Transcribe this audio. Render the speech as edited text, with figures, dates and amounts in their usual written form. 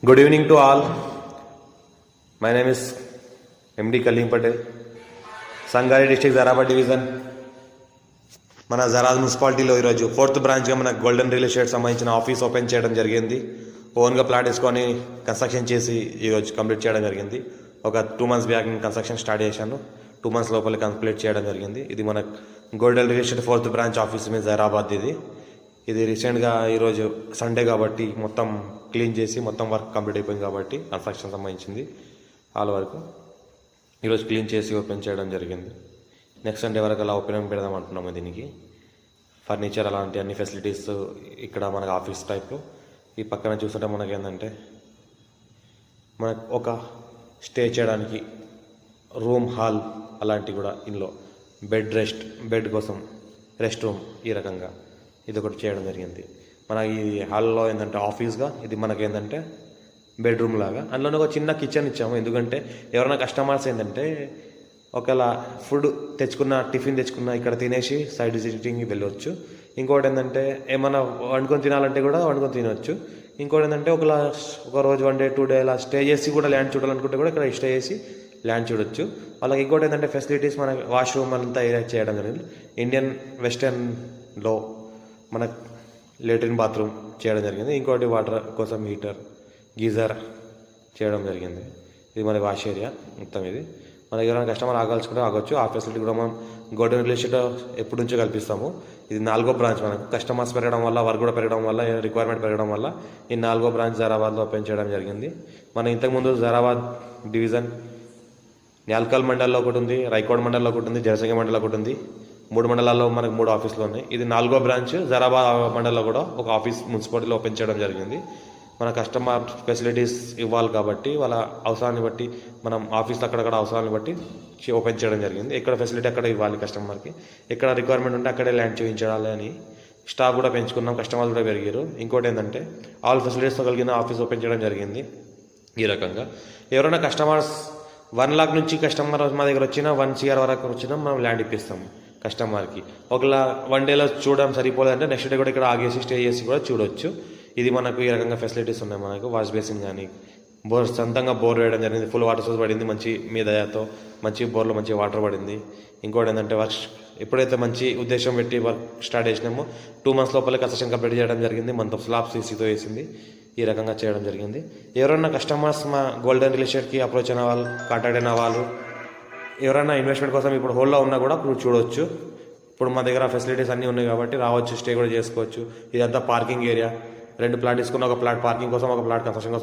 Good evening to all. My name is MD Kalim Patel, Sangari District, Zarabad Division. మన జరాద్ మున్సిపాలిటీలో ఈరోజు 4th బ్రాంచ్గా మన golden real estate సంబంధించిన office open చేయడం జరిగింది. ఓన్గా ప్లాట్ వేసుకొని కన్స్ట్రక్షన్ చేసి ఈరోజు కంప్లీట్ చేయడం జరిగింది. ఒక 2 months బ్యాక్ నేను కన్స్ట్రక్షన్ స్టార్ట్ చేశాను. 2 months లోపల కంప్లీట్ చేయడం జరిగింది. ఇది మన golden real estate 4th branch office మీద జరాబాద్. ఇది రీసెంట్గా ఈరోజు సండే కాబట్టి మొత్తం క్లీన్ చేసి మొత్తం వర్క్ కంప్లీట్ అయిపోయింది కాబట్టి కన్స్ట్రక్షన్ సంబంధించింది ఆల్ వరకు ఈరోజు క్లీన్ చేసి ఓపెన్ చేయడం జరిగింది. నెక్స్ట్ సండే వరకు అలా ఓపెన్ పెడదాం అంటున్నాము. దీనికి ఫర్నిచర్ అలాంటి అన్ని ఫెసిలిటీస్ ఇక్కడ మనకు ఆఫీస్ టైప్లో. ఈ పక్కన చూస్తుంటే మనకి ఏంటంటే మనకు ఒక స్టే చేయడానికి రూమ్, హాల్ అలాంటివి కూడా ఇందులో బెడ్ కోసం రెస్ట్ రూమ్ ఈ రకంగా ఇది ఒకటి చేయడం జరిగింది. మన ఈ హాల్లో ఏంటంటే ఆఫీస్గా, ఇది మనకి ఏంటంటే బెడ్రూమ్ లాగా. అందులోనే ఒక చిన్న కిచెన్ ఇచ్చాము. ఎందుకంటే ఎవరైనా కస్టమర్స్ ఏంటంటే ఒకవేళ ఫుడ్ తెచ్చుకున్న, టిఫిన్ తెచ్చుకున్న ఇక్కడ తినేసి సైడ్ విజిటింగ్కి వెళ్ళవచ్చు. ఇంకోటి ఏంటంటే ఏమైనా వండుకొని తినాలంటే కూడా వండుకొని తినవచ్చు. ఇంకోటి ఏంటంటే ఒక రోజు 1 day 2 day ఇలా స్టే చేసి కూడా ల్యాండ్ చూడాలనుకుంటే కూడా ఇక్కడ స్టే చేసి ల్యాండ్ చూడొచ్చు. వాళ్ళకి ఇంకోటి ఏంటంటే ఫెసిలిటీస్ మన వాష్రూమ్ అంతా ఏరియా చేయడం జరిగింది. ఇండియన్ వెస్టర్న్లో మన లేట్రిన్ బాత్రూమ్ చేయడం జరిగింది. ఇంకోటి వాటర్ కోసం హీటర్, గీజర్ చేయడం జరిగింది. ఇది మన వాష్ ఏరియా మొత్తం. ఇది మన ఎవరైనా కస్టమర్ ఆగాల్చుకుంటే ఆగొచ్చు. ఆ ఫెసిలిటీ కూడా మనం గోల్డెన్ రియల్ ఎస్టేట్ ఎప్పటి నుంచో కల్పిస్తాము. ఇది 4వ బ్రాంచ్. మనకు కస్టమర్స్ పెరగడం వల్ల, వర్క్ కూడా పెరగడం వల్ల, రిక్వైర్మెంట్ పెరగడం వల్ల ఈ 4వ బ్రాంచ్ జరాబాద్లో ఓపెన్ చేయడం జరిగింది. మనం ఇంతకుముందు జరాబాద్ డివిజన్ న్యాల్కల్ మండల్లో ఒకటి ఉంది, రైకోడ్ మండల్లో ఒకటి ఉంది, జనసింగ మండల్లో ఒకటి ఉంది. 3 మండలాల్లో మనకు 3 ఆఫీసులు ఉన్నాయి. ఇది 4వ బ్రాంచ్ జరాబాద్ మండలంలో కూడా ఒక ఆఫీస్ మున్సిపాలిటీలో ఓపెన్ చేయడం జరిగింది. మన కస్టమర్ ఫెసిలిటీస్ ఇవ్వాలి కాబట్టి వాళ్ళ అవసరాన్ని బట్టి మనం ఆఫీస్లో అక్కడక్కడ అవసరాన్ని బట్టి ఓపెన్ చేయడం జరిగింది. ఎక్కడ ఫెసిలిటీ అక్కడ ఇవ్వాలి కస్టమర్కి, ఎక్కడ రిక్వైర్మెంట్ ఉంటే అక్కడే ల్యాండ్ చూపించాలి అని స్టాఫ్ కూడా పెంచుకున్నాం, కస్టమర్లు కూడా పెరిగారు. ఇంకోటి ఏంటంటే ఆల్ ఫెసిలిటీస్తో కలిగిన ఆఫీస్ ఓపెన్ చేయడం జరిగింది. ఈ రకంగా ఎవరైనా కస్టమర్స్ 1 lakh నుంచి కస్టమర్ మా దగ్గర వచ్చినా 1 crore వరకు వచ్చినా మనం ల్యాండ్ ఇప్పిస్తాము కస్టమర్కి. ఒకవేళ 1 day చూడడం సరిపోలేదంటే నెక్స్ట్ డే కూడా ఇక్కడ ఆగేసి స్టే చేసి కూడా చూడొచ్చు. ఇది మనకు ఈ రకంగా ఫెసిలిటీస్ ఉన్నాయి. మనకు వాష్ బేసిన్ కానీ, సొంతంగా బోర్ వేయడం జరిగింది. ఫుల్ వాటర్ సోర్స్ పడింది. మంచి మీ దయతో మంచి బోర్లో మంచి వాటర్ పడింది. ఇంకోటి ఏంటంటే వర్క్ ఎప్పుడైతే మంచి ఉద్దేశం పెట్టి వర్క్ స్టార్ట్ చేసినామో 2 months లోపలే కన్స్ట్రక్షన్ కంప్లీట్ చేయడం జరిగింది. మనతో స్లాబ్ సీసీతో వేసింది. ఈ రకంగా చేయడం జరిగింది. ఎవరైనా కస్టమర్స్ మా గోల్డెన్ రియల్ ఎస్టేట్కి అప్రోచ్ అయిన వాళ్ళు, కాంటాక్ట్ అయిన వాళ్ళు, ఎవరైనా ఇన్వెస్ట్మెంట్ కోసం ఇప్పుడు హోల్డ్లో ఉన్నా కూడా ఇప్పుడు చూడవచ్చు. ఇప్పుడు మా దగ్గర ఫెసిలిటీస్ అన్నీ ఉన్నాయి కాబట్టి రావచ్చు, స్టే కూడా చేసుకోవచ్చు. ఇదంతా పార్కింగ్ ఏరియా. 2 ప్లాట్ తీసుకున్న, ఒక ప్లాట్ పార్కింగ్ కోసం, ఒక ప్లాట్ కన్స్ట్రక్షన్ కోసం